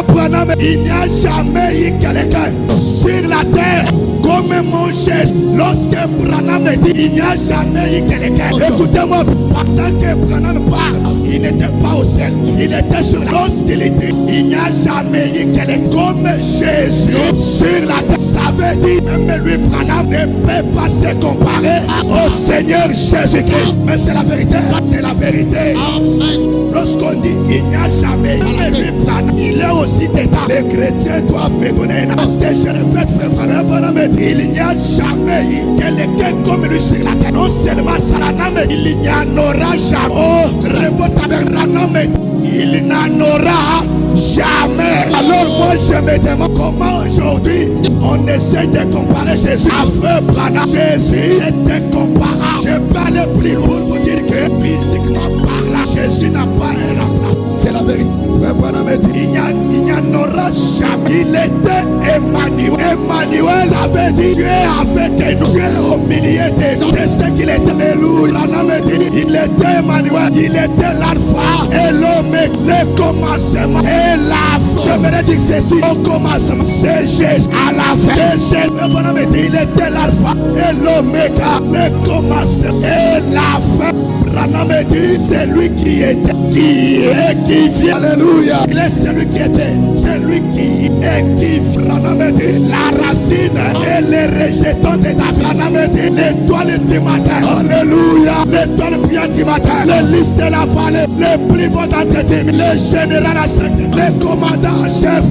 Frère Branham, il n'y a jamais eu quelqu'un sur la terre comme mon Jésus. Lorsque Branham dit, il n'y a jamais eu quelqu'un. Écoutez-moi, pendant que Branham parle, il n'était pas au ciel, il était sur la terre. Lorsqu'il dit, il n'y a jamais eu quelqu'un comme Jésus sur la terre. Ça veut dire, même lui, Branham ne peut pas se comparer au Seigneur Jésus-Christ. Mais c'est la vérité, c'est la vérité. Lorsqu'on dit, il n'y a jamais eu, mais lui, Branham, il est aussi d'état. Les chrétiens doivent me donner une parce que je répète, frère Branham dit, il n'y a jamais eu quelqu'un comme lui sur la terre. Non seulement ça, il n'y en aura jamais. Oh, il n'en aura jamais. Alors moi je me demande comment aujourd'hui on essaie de comparer Jésus à Frère Branham. Jésus est incomparable. Je peux aller plus loin pour vous dire que physiquement parlant, Jésus n'a pas un remplaçant. C'est la vérité. Frère Branham dit, il n'y en aura jamais. Il était Emmanuel. Emmanuel avait dit, Dieu est avec nous. Dieu est au milieu de nous. C'est ce qu'il était. Alléluia. Branham dit, il était Emmanuel. Il était l'alpha et l'oméga. Le commencement et la fin. J'aimerais dire ceci. Au commencement, c'est Jésus. À la fin, c'est Jésus. Branham dit, il était l'alpha et l'oméga. Le commencement et la fin. Branham dit, c'est lui qui était, qui est, qui vient. Alléluia. Il est celui qui était, celui qui est, qui vient. Branham dit, la racine et les rejetons de David. Branham dit, l'étoile du matin. Alléluia. L'étoile brillante du matin. Le lys de la vallée. Le plus beau d'entretien. Le général à 5. Le commandant en chef.